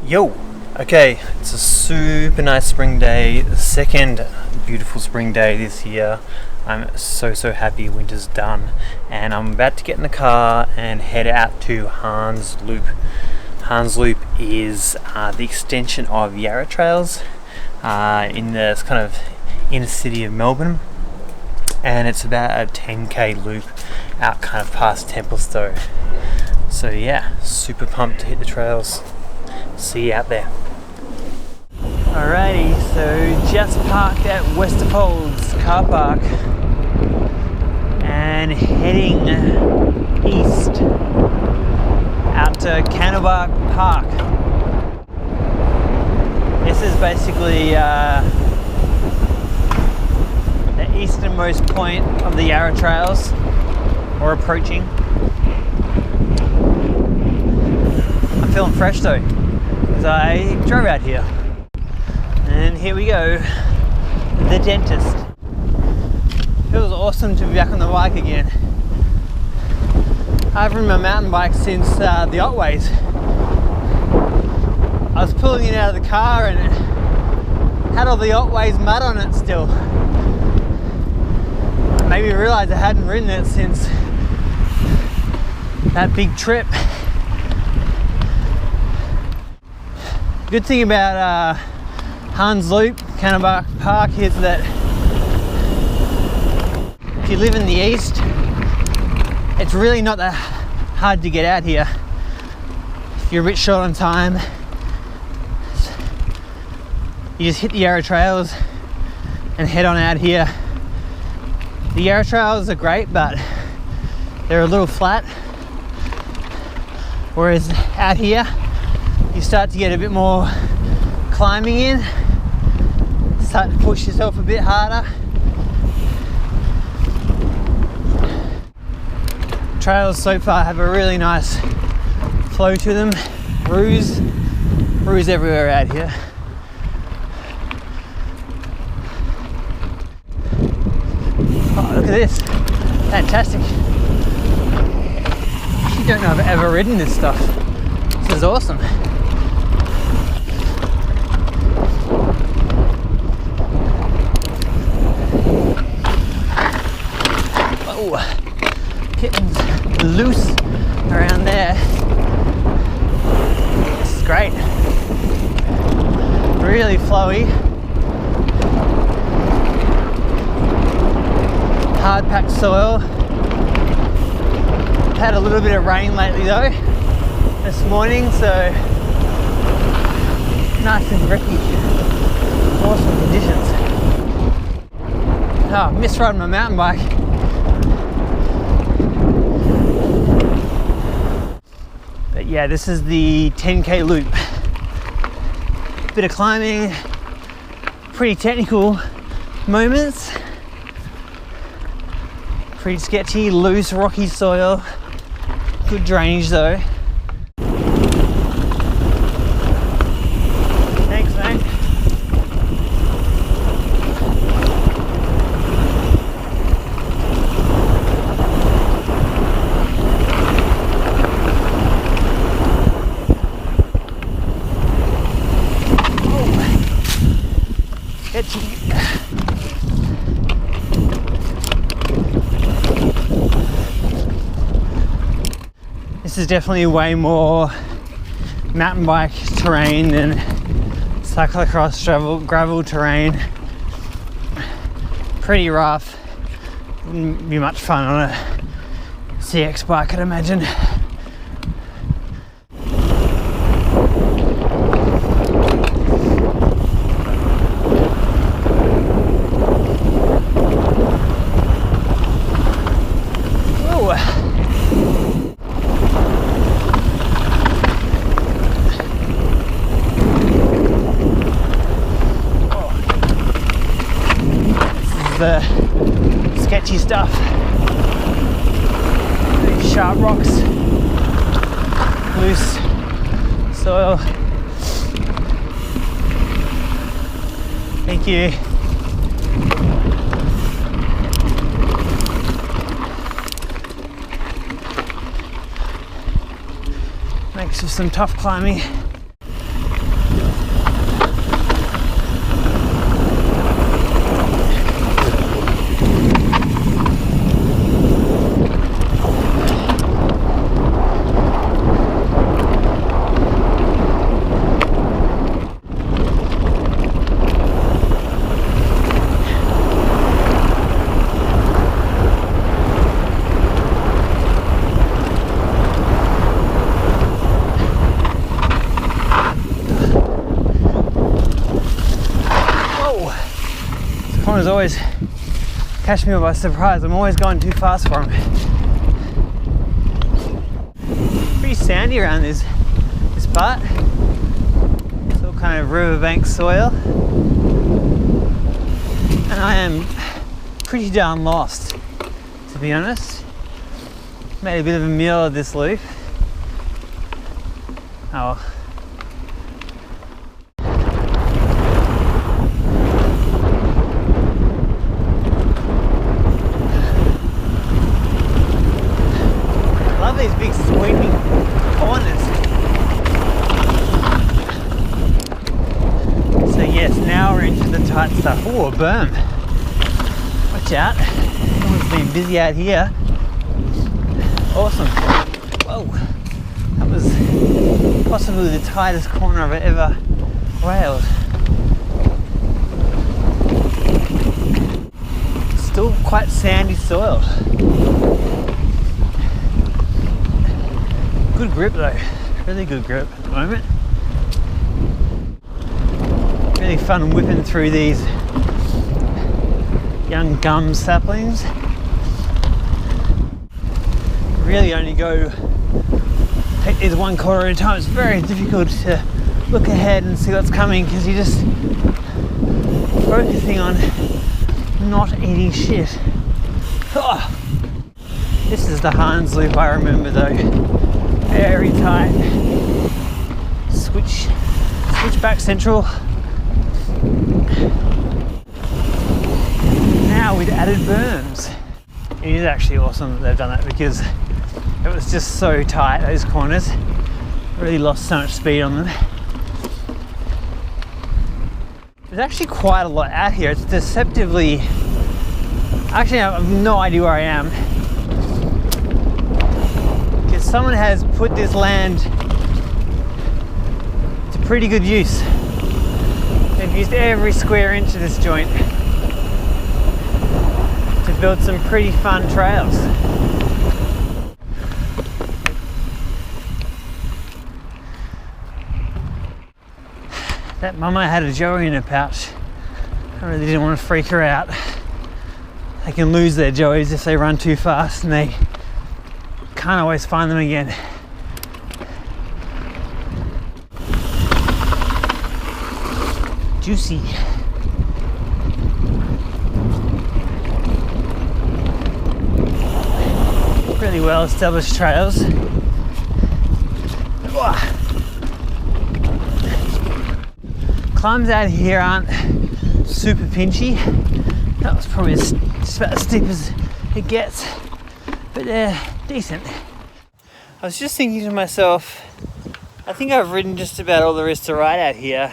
Yo! Okay, it's a super nice spring day, the second beautiful spring day this year. I'm so happy winter's done, and I'm about to get in the car and head out to Hans Loop. Hans Loop is the extension of Yarra Trails in the kind of inner city of Melbourne, and it's about a 10k loop out kind of past Templestowe. So yeah, super pumped to hit the trails. See you out there. Alrighty, so just parked at Westerfolds car park and heading east out to Cannondale Park. This is basically the easternmost point of the Yarra Trails, or approaching. I'm feeling fresh though, because I drove out here. And here we go, the dentist. Feels awesome to be back on the bike again. I've ridden my mountain bike since the Otways. I was pulling it out of the car and it had all the Otways mud on it still. I maybe realised I hadn't ridden it since that big trip. Good thing about Hans Loop, Cannondale Park, is that if you live in the east, it's really not that hard to get out here. If you're a bit short on time, you just hit the Yarra Trails and head on out here. The Yarra Trails are great, but they're a little flat, whereas out here you start to get a bit more climbing in, start to push yourself a bit harder. Trails so far have a really nice flow to them. Roos everywhere out here. Oh, look at this, fantastic. I don't know if I've ever ridden this stuff. This is awesome. Getting loose around there. This is great. Really flowy. Hard packed soil. Had a little bit of rain lately though, this morning, so nice and grippy. Awesome conditions. Oh, I missed riding my mountain bike. But yeah, this is the 10k loop. Bit of climbing, pretty technical moments. Pretty sketchy, loose, rocky soil. Good drainage though. Thanks, mate. This is definitely way more mountain bike terrain than cyclocross gravel terrain. Pretty rough. Wouldn't be much fun on a CX bike, I'd imagine. The sketchy stuff, these sharp rocks, loose soil. Thank you. Makes for some tough climbing. corners always catch me by surprise. I'm always going too fast for them. Pretty sandy around this part. It's all kind of riverbank soil. And I am pretty darn lost, to be honest. Made a bit of a meal of this loop. Oh. I love these big sweeping corners. So yes, now we're into the tight stuff. Oh, a berm. Watch out. Someone's been busy out here. Awesome. Whoa. That was possibly the tightest corner I've ever railed. Still quite sandy soil. Good grip though. Really good grip at the moment. Really fun whipping through these young gum saplings. Really only go take these one quarter at a time. It's very difficult to look ahead and see what's coming because you're just focusing on not eating shit. Oh, this is the Hans loop I remember though. Very tight. Switch back central. Now with added berms. It is actually awesome that they've done that because it was just so tight, those corners. Really lost so much speed on them. There's actually quite a lot out here. It's deceptively... Actually, I have no idea where I am. Because someone has put this land to pretty good use. They've used every square inch of this joint to build some pretty fun trails. That mama had a joey in her pouch. I really didn't want to freak her out. They can lose their joeys if they run too fast and they can't always find them again. Juicy. Really well established trails. Climbs out here aren't super pinchy. That was probably just about as steep as it gets, but they're decent. I was just thinking to myself, I think I've ridden just about all there is to ride out here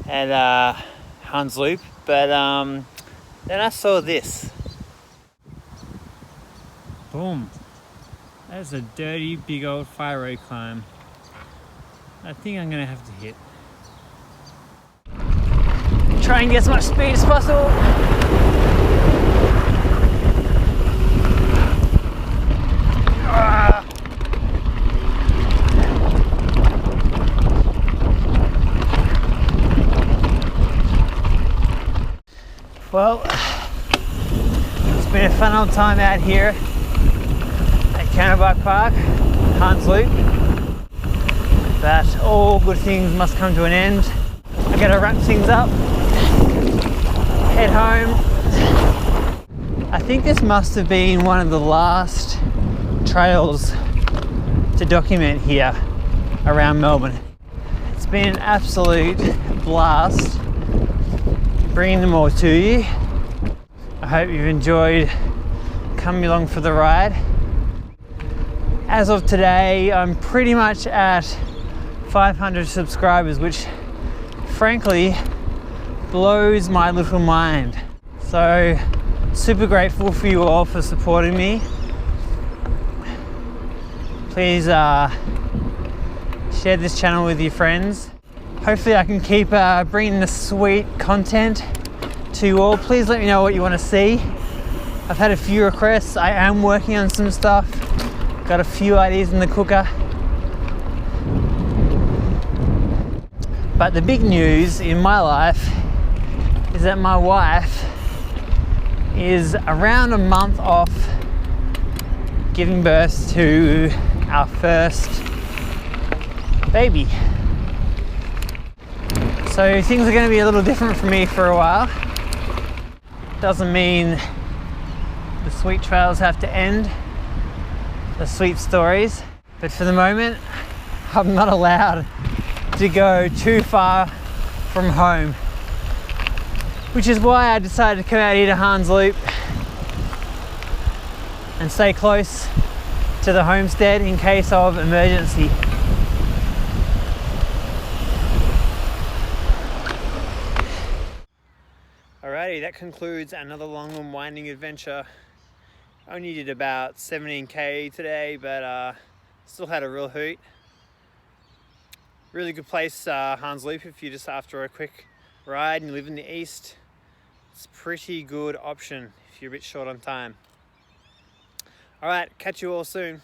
at Hans Loop, but then I saw this. Boom. That's a dirty big old fire road climb. I think I'm gonna have to hit. Try and get as much speed as possible. Well, it's been a fun old time out here at Cannondale Park, Hans Loop. But all good things must come to an end. I gotta wrap things up, head home. I think this must have been one of the last trails to document here around Melbourne. It's been an absolute blast bringing them all to you. I hope you've enjoyed coming along for the ride. As of today, I'm pretty much at 500 subscribers, which frankly blows my little mind. So super grateful for you all for supporting me. Please share this channel with your friends. Hopefully I can keep bringing the sweet content to you all. Please let me know what you want to see. I've had a few requests. I am working on some stuff. Got a few ideas in the cooker. But the big news in my life is that my wife is around a month off giving birth to our first baby. So things are going to be a little different for me for a while. Doesn't mean the sweet trails have to end, the sweet stories, but for the moment I'm not allowed to go too far from home, which is why I decided to come out here to Hans Loop and stay close to the homestead in case of emergency. Alrighty, that concludes another long and winding adventure. Only did about 17k today, but still had a real hoot. Really good place, Hans Loop, if you're just after a quick ride and you live in the east. It's a pretty good option if you're a bit short on time. Alright, catch you all soon.